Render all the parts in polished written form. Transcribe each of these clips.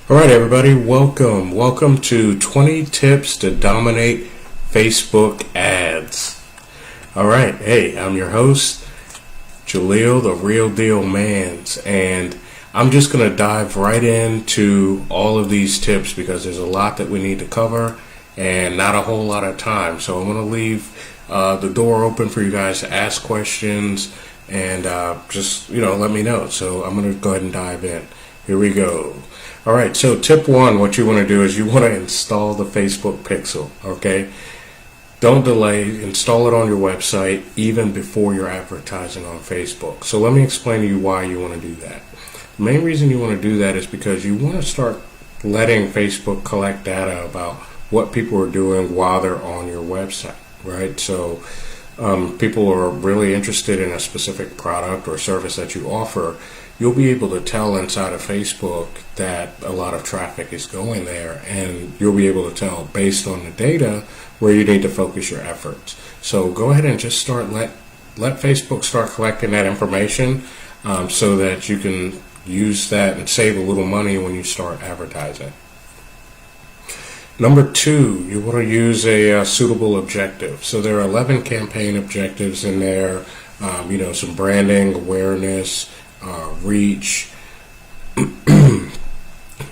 All right, everybody, welcome. Welcome to 20 Tips to Dominate Facebook Ads. All right, hey, I'm your host, Jaleel, the Real Deal Mans, and I'm just going to dive right into all of these tips because there's a lot that we need to cover and not a whole lot of time. So I'm going to leave the door open for you guys to ask questions and just, let me know. So I'm going to go ahead and dive in. Here we go. All right, so tip one, what you want to do is you want to install the Facebook Pixel, okay? Don't delay, install it on your website even before you're advertising on Facebook. So let me explain to you why you want to do that. The main reason you want to do that is because you want to start letting Facebook collect data about what people are doing while they're on your website, right? So people are really interested in a specific product or service that you offer. You'll be able to tell inside of Facebook that a lot of traffic is going there, and you'll be able to tell based on the data where you need to focus your efforts. So go ahead and just let Facebook start collecting that information so that you can use that and save a little money when you start advertising. Number two, you want to use a suitable objective. So there are 11 campaign objectives in there, some branding, awareness, reach,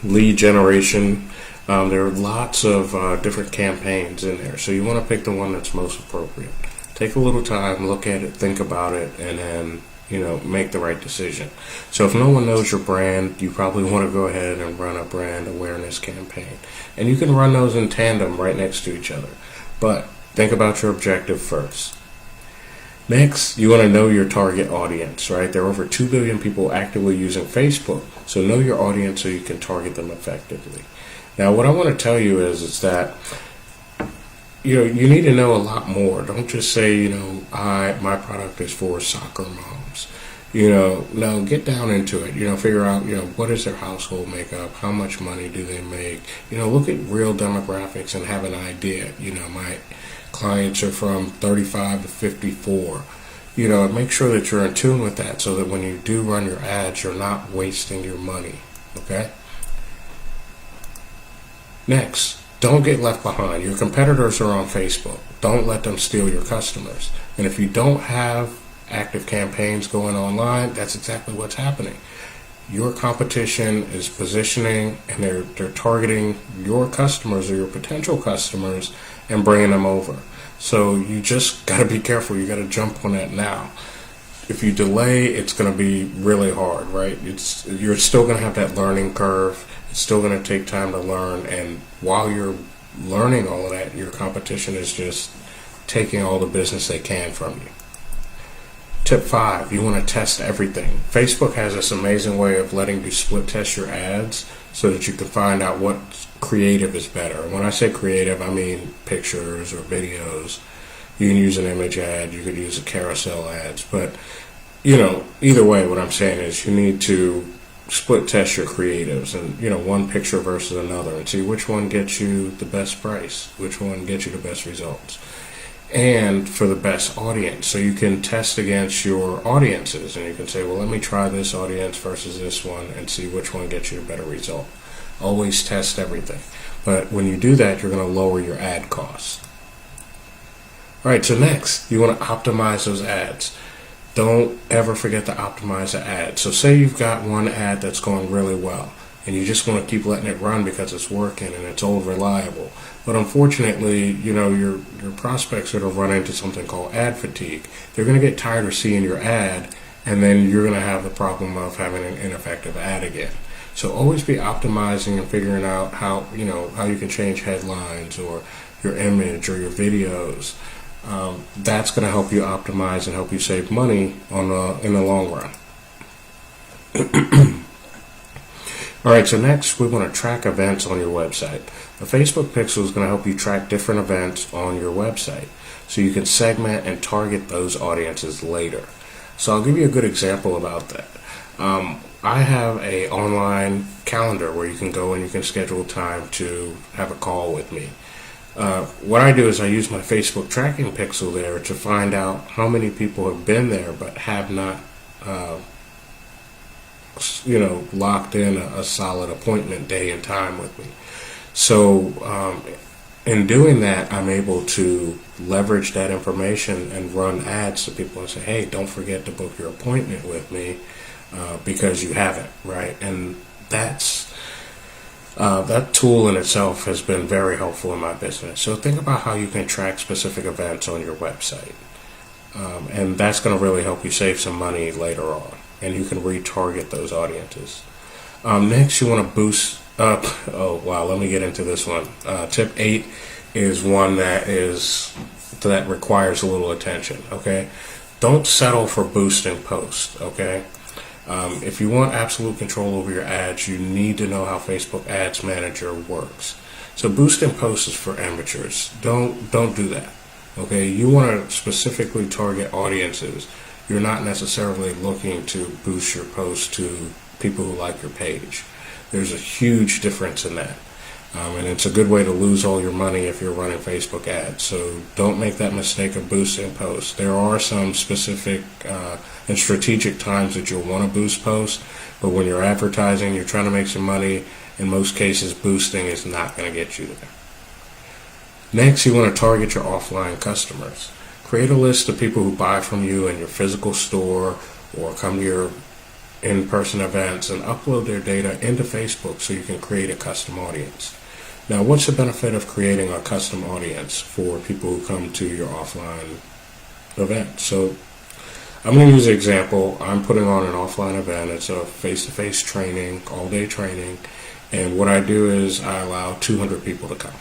lead generation. There are lots of different campaigns in there, so you want to pick the one that's most appropriate. Take a little time, look at it, think about it, and then make the right decision. So if no one knows your brand, you probably want to go ahead and run a brand awareness campaign, and you can run those in tandem right next to each other, but think about your objective first. Next, you want to know your target audience, right? There are over 2 billion people actively using Facebook, so know your audience so you can target them effectively. Now, what I want to tell you is that you need to know a lot more. Don't just say, my product is for soccer moms. Now get down into it. Figure out, what is their household makeup? How much money do they make? Look at real demographics and have an idea. My clients are from 35 to 54. Make sure that you're in tune with that so that when you do run your ads, you're not wasting your money, okay? Next, don't get left behind. Your competitors are on Facebook. Don't let them steal your customers. And if you don't have active campaigns going online, that's exactly what's happening. Your competition is positioning and they're targeting your customers or your potential customers and bringing them over. So you just got to be careful. You got to jump on that now. If you delay, it's going to be really hard, right? You're still going to have that learning curve. It's still going to take time to learn. And while you're learning all of that, your competition is just taking all the business they can from you. Tip 5, you want to test everything. Facebook has this amazing way of letting you split test your ads so that you can find out what creative is better. And when I say creative, I mean pictures or videos. You can use an image ad, you could use a carousel ads, but either way, what I'm saying is you need to split test your creatives and one picture versus another and see which one gets you the best price, which one gets you the best results, and for the best audience. So you can test against your audiences and you can say, well, let me try this audience versus this one and see which one gets you a better result. Always test everything. But when you do that, you're going to lower your ad costs. All right, so next, you want to optimize those ads. Don't ever forget to optimize the ad. So say you've got one ad that's going really well and you just want to keep letting it run because it's working and it's old reliable. But unfortunately, your prospects are going to run into something called ad fatigue. They're going to get tired of seeing your ad, and then you're going to have the problem of having an ineffective ad again. So always be optimizing and figuring out how you can change headlines or your image or your videos. That's going to help you optimize and help you save money in the long run. All right, so next we want to track events on your website. The Facebook Pixel is going to help you track different events on your website so you can segment and target those audiences later. So I'll give you a good example about that. I have an online calendar where you can go and you can schedule time to have a call with me. What I do is I use my Facebook tracking pixel there to find out how many people have been there but have not locked in a solid appointment day and time with me. So in doing that, I'm able to leverage that information and run ads to people and say, hey, don't forget to book your appointment with me because you haven't, right? And that tool in itself has been very helpful in my business. So think about how you can track specific events on your website. And that's going to really help you save some money later on. And you can retarget those audiences. Next, you want to boost up. Oh, wow, let me get into this one. Tip 8 is one that requires a little attention, okay? Don't settle for boosting posts, okay? If you want absolute control over your ads, you need to know how Facebook Ads Manager works. So boosting posts is for amateurs. Don't do that. Okay, you want to specifically target audiences. You're not necessarily looking to boost your post to people who like your page. There's a huge difference in that. And it's a good way to lose all your money if you're running Facebook ads. So don't make that mistake of boosting posts. There are some specific and strategic times that you'll want to boost posts, but when you're advertising, you're trying to make some money. In most cases, boosting is not going to get you there. Next, you want to target your offline customers. Create a list of people who buy from you in your physical store or come to your in-person events and upload their data into Facebook so you can create a custom audience. Now, what's the benefit of creating a custom audience for people who come to your offline event? So I'm going to use an example. I'm putting on an offline event. It's a face-to-face training, all-day training. And what I do is I allow 200 people to come.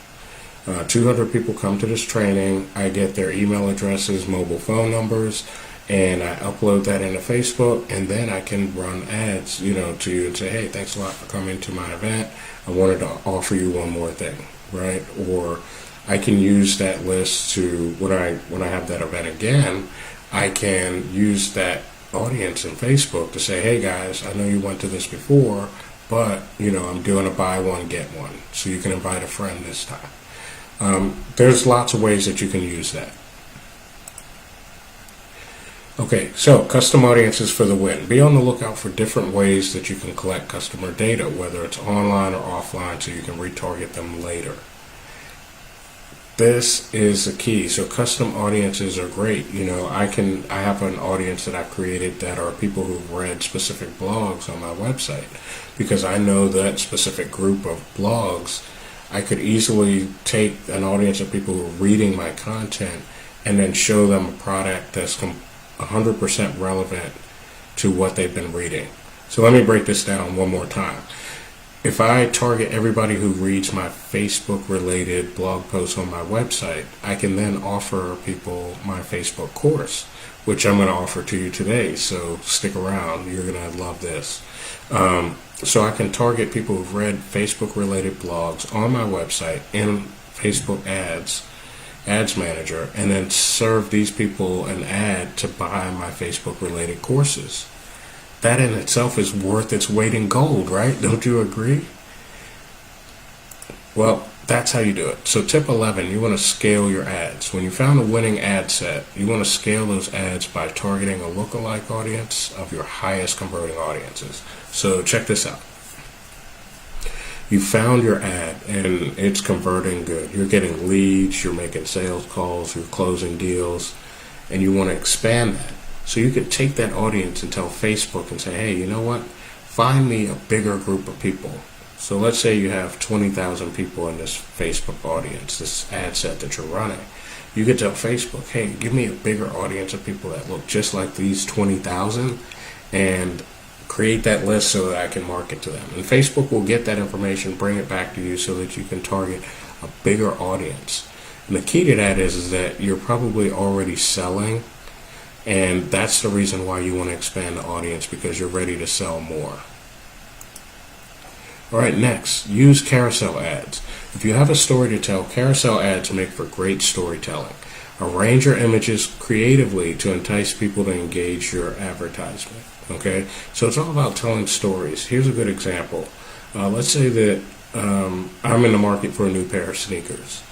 200 people come to this training. I get their email addresses, mobile phone numbers, and I upload that into Facebook, and then I can run ads, to you and say, hey, thanks a lot for coming to my event. I wanted to offer you one more thing, right? Or I can use that list to, when I have that event again, I can use that audience in Facebook to say, hey guys, I know you went to this before, but, I'm doing a buy one, get one. So you can invite a friend this time. There's lots of ways that you can use that. Okay, so custom audiences for the win. Be on the lookout for different ways that you can collect customer data, whether it's online or offline, so you can retarget them later. This is the key. So custom audiences are great. I have an audience that I've created that are people who've read specific blogs on my website, because I know that specific group of blogs. I could easily take an audience of people who are reading my content and then show them a product that's 100% relevant to what they've been reading. So let me break this down one more time. If I target everybody who reads my Facebook-related blog posts on my website, I can then offer people my Facebook course, which I'm going to offer to you today. So stick around. You're going to love this. So I can target people who've read Facebook-related blogs on my website in Facebook Ads Manager, and then serve these people an ad to buy my Facebook-related courses. That in itself is worth its weight in gold, right? Don't you agree? Well, that's how you do it. So tip 11, you want to scale your ads. When you found a winning ad set, you want to scale those ads by targeting a lookalike audience of your highest converting audiences. So check this out. You found your ad and it's converting good. You're getting leads, you're making sales calls, you're closing deals, and you want to expand that. So you can take that audience and tell Facebook and say, hey, you know what? Find me a bigger group of people. So let's say you have 20,000 people in this Facebook audience, this ad set that you're running. You could tell Facebook, hey, give me a bigger audience of people that look just like these 20,000 and create that list so that I can market to them. And Facebook will get that information, bring it back to you so that you can target a bigger audience. And the key to that is that you're probably already selling, and that's the reason why you want to expand the audience, because you're ready to sell more. All right, next, use carousel ads. If you have a story to tell, carousel ads make for great storytelling. Arrange your images creatively to entice people to engage your advertisement. Okay, so it's all about telling stories. Here's a good example. Let's say that I'm in the market for a new pair of sneakers,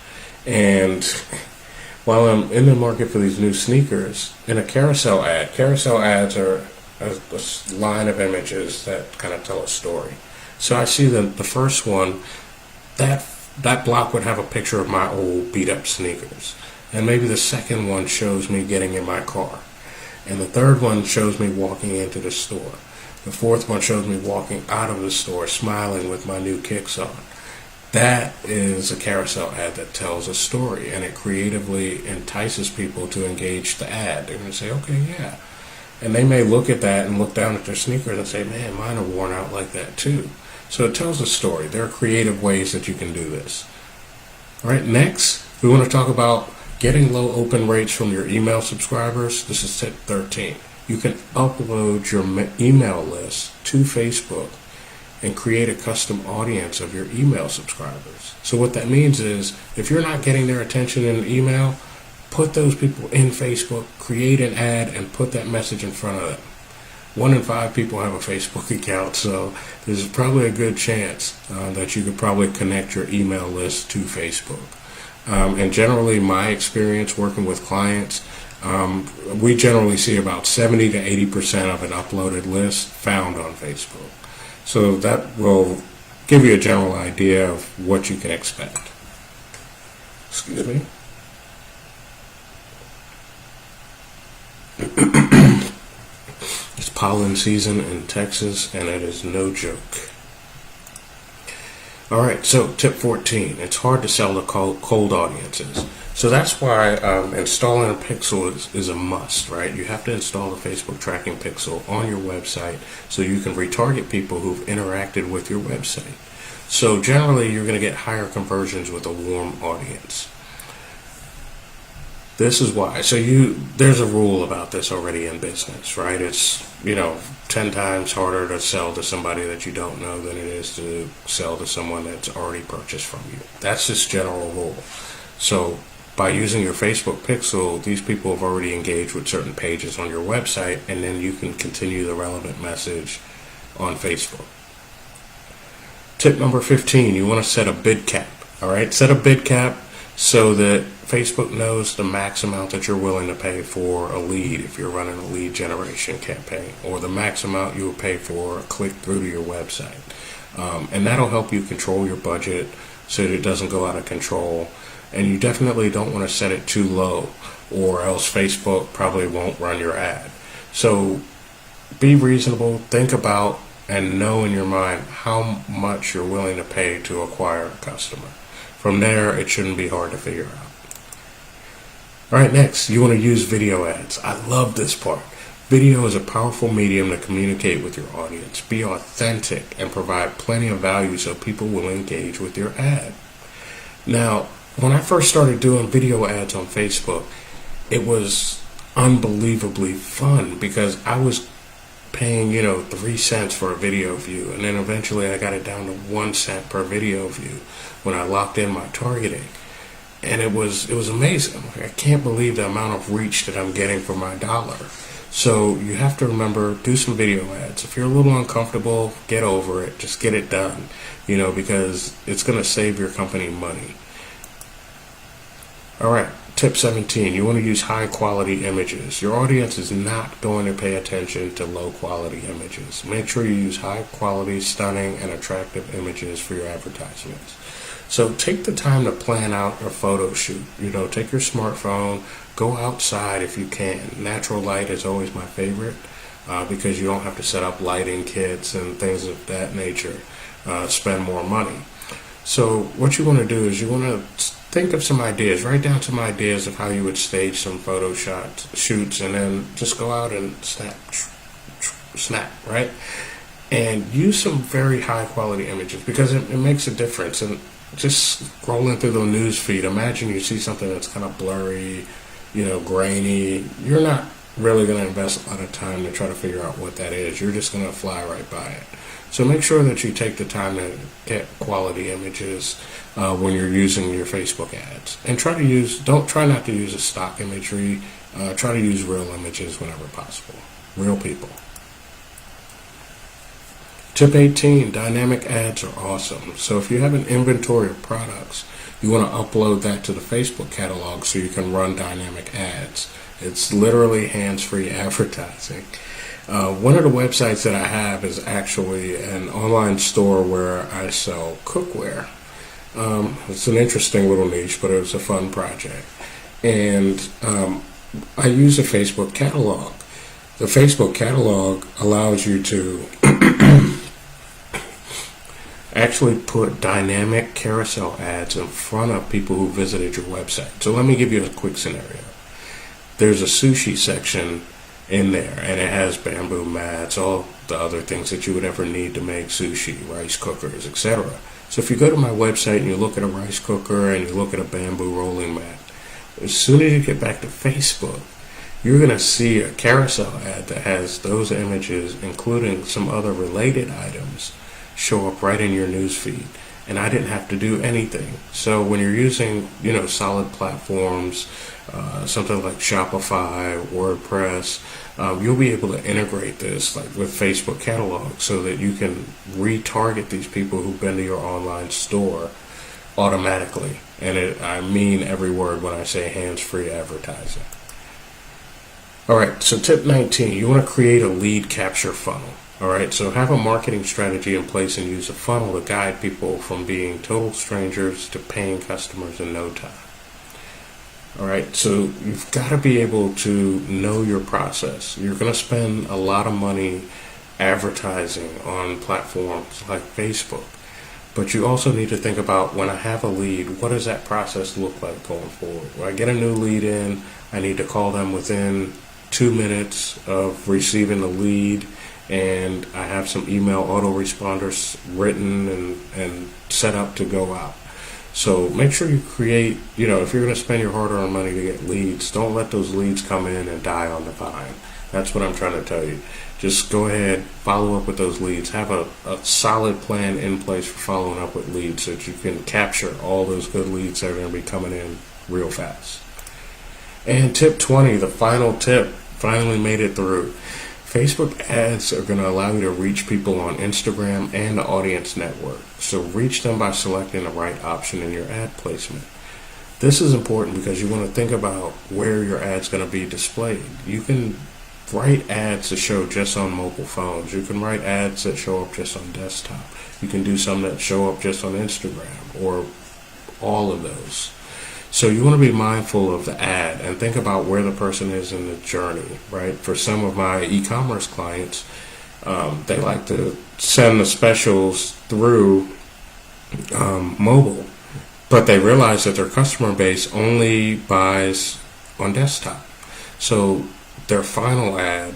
and while I'm in the market for these new sneakers, in a carousel ads are a line of images that kind of tell a story. So I see the first one, that block would have a picture of my old beat up sneakers. And maybe the second one shows me getting in my car. And the third one shows me walking into the store. The fourth one shows me walking out of the store smiling with my new kicks on. That is a carousel ad that tells a story, and it creatively entices people to engage the ad. They're going to say, okay, yeah. And they may look at that and look down at their sneakers and say, man, mine are worn out like that too. So it tells a story. There are creative ways that you can do this. All right, next, we want to talk about getting low open rates from your email subscribers. This is tip 13. You can upload your email list to Facebook and create a custom audience of your email subscribers. So what that means is, if you're not getting their attention in an email, put those people in Facebook, create an ad, and put that message in front of them. 1 in 5 people have a Facebook account, so there's probably a good chance that you could probably connect your email list to Facebook. And generally, my experience working with clients, we generally see about 70 to 80% of an uploaded list found on Facebook. So that will give you a general idea of what you can expect. Excuse me. It's pollen season in Texas, and it is no joke. All right, so tip 14. It's hard to sell to cold audiences. So that's why installing a pixel is a must, right? You have to install the Facebook tracking pixel on your website so you can retarget people who've interacted with your website. So generally, you're going to get higher conversions with a warm audience. This is why. So there's a rule about this already in business, right? It's, 10 times harder to sell to somebody that you don't know than it is to sell to someone that's already purchased from you. That's just general rule. So by using your Facebook pixel, these people have already engaged with certain pages on your website, and then you can continue the relevant message on Facebook. Tip number 15, you want to set a bid cap. All right, set a bid cap so that Facebook knows the max amount that you're willing to pay for a lead if you're running a lead generation campaign, or the max amount you will pay for a click through to your website. And that'll help you control your budget so that it doesn't go out of control. And you definitely don't want to set it too low, or else Facebook probably won't run your ad. So be reasonable, think about, and know in your mind how much you're willing to pay to acquire a customer. From there, it shouldn't be hard to figure out. All right, next, you want to use video ads. I love this part. Video is a powerful medium to communicate with your audience. Be authentic and provide plenty of value so people will engage with your ad. Now, when I first started doing video ads on Facebook, it was unbelievably fun because I was paying, 3 cents for a video view, and then eventually I got it down to 1 cent per video view when I locked in my targeting. And it was amazing. I can't believe the amount of reach that I'm getting for my dollar. So you have to remember, do some video ads. If you're a little uncomfortable, get over it. Just get it done, because it's going to save your company money. All right, tip 17, you want to use high quality images. Your audience is not going to pay attention to low quality images. Make sure you use high quality, stunning, and attractive images for your advertisements. So take the time to plan out a photo shoot. Take your smartphone, go outside if you can. Natural light is always my favorite because you don't have to set up lighting kits and things of that nature, spend more money. So what you want to do is you want to think of some ideas, write down some ideas of how you would stage some photo shoots, and then just go out and snap, right? And use some very high quality images because it makes a difference. And just scrolling through the news feed, imagine you see something that's kind of blurry, grainy. You're not really going to invest a lot of time to try to figure out what that is. You're just going to fly right by it. So make sure that you take the time to get quality images when you're using your Facebook ads. And try not to use a stock imagery. Try to use real images whenever possible. Real people. Tip 18, dynamic ads are awesome. So if you have an inventory of products, you want to upload that to the Facebook catalog so you can run dynamic ads. It's literally hands-free advertising. One of the websites that I have is actually an online store where I sell cookware. It's an interesting little niche, but it was a fun project. And I use a Facebook catalog. The Facebook catalog allows you to actually put dynamic carousel ads in front of people who visited your website. So let me give you a quick scenario. There's a sushi section in there, and it has bamboo mats, all the other things that you would ever need to make sushi, rice cookers, etc. So if you go to my website and you look at a rice cooker and you look at a bamboo rolling mat, as soon as you get back to Facebook, you're going to see a carousel ad that has those images, including some other related items, show up right in your news feed. And I didn't have to do anything. So when you're using, solid platforms, something like Shopify, WordPress, you'll be able to integrate this like with Facebook catalog so that you can retarget these people who've been to your online store automatically. And I mean every word when I say hands-free advertising. All right, so tip 19, you want to create a lead capture funnel. All right, so have a marketing strategy in place and use a funnel to guide people from being total strangers to paying customers in no time. All right, so you've got to be able to know your process. You're going to spend a lot of money advertising on platforms like Facebook, but you also need to think about, when I have a lead, what does that process look like going forward? When I get a new lead in, I need to call them within 2 minutes of receiving the lead, and I have some email autoresponders written and set up to go out. So make sure you create, if you're going to spend your hard-earned money to get leads, don't let those leads come in and die on the vine. That's what I'm trying to tell you. Just go ahead, follow up with those leads. Have a solid plan in place for following up with leads so that you can capture all those good leads that are going to be coming in real fast. And tip 20, the final tip, finally made it through. Facebook ads are going to allow you to reach people on Instagram and the Audience Network. So reach them by selecting the right option in your ad placement. This is important because you want to think about where your ad's going to be displayed. You can write ads that show just on mobile phones. You can write ads that show up just on desktop. You can do some that show up just on Instagram, or all of those. So you want to be mindful of the ad and think about where the person is in the journey, right? For some of my e-commerce clients, they like to send the specials through mobile, but they realize that their customer base only buys on desktop. So their final ad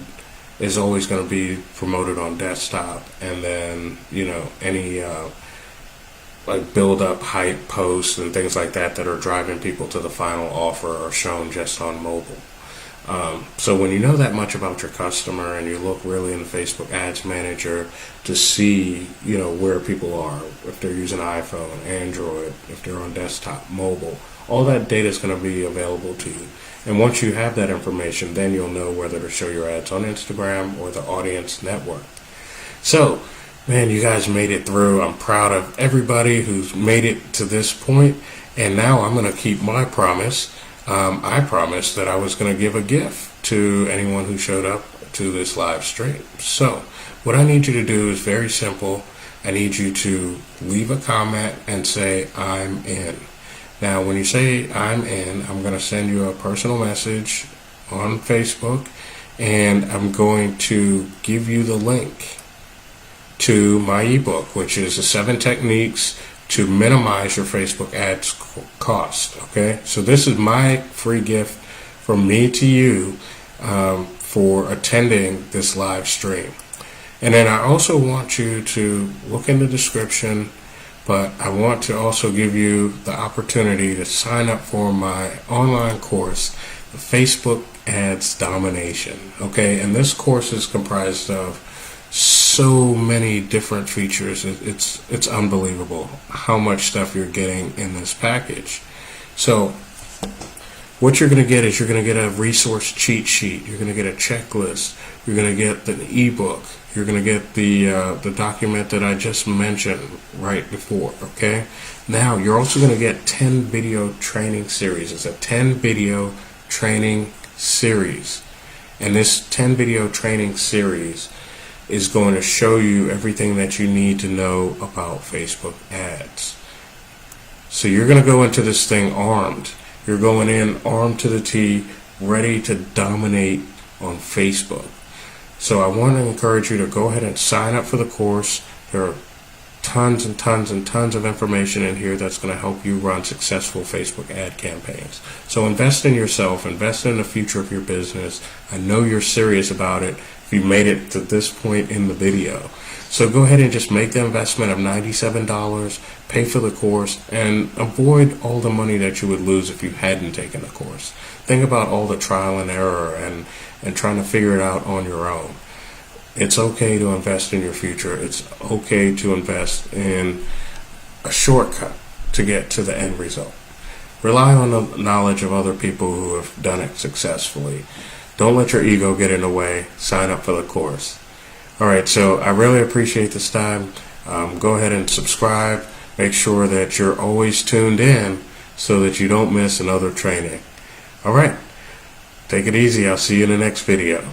is always going to be promoted on desktop, and then, any like build up hype posts and things like that are driving people to the final offer are shown just on mobile. So when you know that much about your customer and you look really in the Facebook Ads Manager to see, where people are, if they're using iPhone, Android, if they're on desktop, mobile, all that data is going to be available to you. And once you have that information, then you'll know whether to show your ads on Instagram or the Audience Network. So, man, you guys made it through. I'm proud of everybody who's made it to this point. And now I'm going to keep my promise. I promised that I was going to give a gift to anyone who showed up to this live stream. So what I need you to do is very simple. I need you to leave a comment and say, I'm in. Now, when you say I'm in, I'm going to send you a personal message on Facebook, and I'm going to give you the link to my ebook, which is the 7 techniques to minimize your Facebook ads cost. Okay, so this is my free gift from me to you for attending this live stream. And then I also want you to look in the description, but I want to also give you the opportunity to sign up for my online course, the Facebook Ads Domination. Okay, and this course is comprised of so many different features. It's unbelievable how much stuff you're getting in this package. So what you're going to get is you're going to get a resource cheat sheet. You're going to get a checklist. You're going to get the ebook. You're going to get the document that I just mentioned right before. Okay. Now you're also going to get 10 video training series. It's a 10 video training series. And this 10 video training series is going to show you everything that you need to know about Facebook ads. So you're going to go into this thing armed. You're going in armed to the T, ready to dominate on Facebook. So I want to encourage you to go ahead and sign up for the course. There are tons and tons and tons of information in here that's going to help you run successful Facebook ad campaigns. So invest in yourself, invest in the future of your business. I know you're serious about it if you made it to this point in the video. So go ahead and just make the investment of $97, pay for the course, and avoid all the money that you would lose if you hadn't taken the course. Think about all the trial and error and trying to figure it out on your own. It's okay to invest in your future. It's okay to invest in a shortcut to get to the end result. Rely on the knowledge of other people who have done it successfully. Don't let your ego get in the way. Sign up for the course. All right, so I really appreciate this time. Go ahead and subscribe. Make sure that you're always tuned in so that you don't miss another training. All right, take it easy. I'll see you in the next video.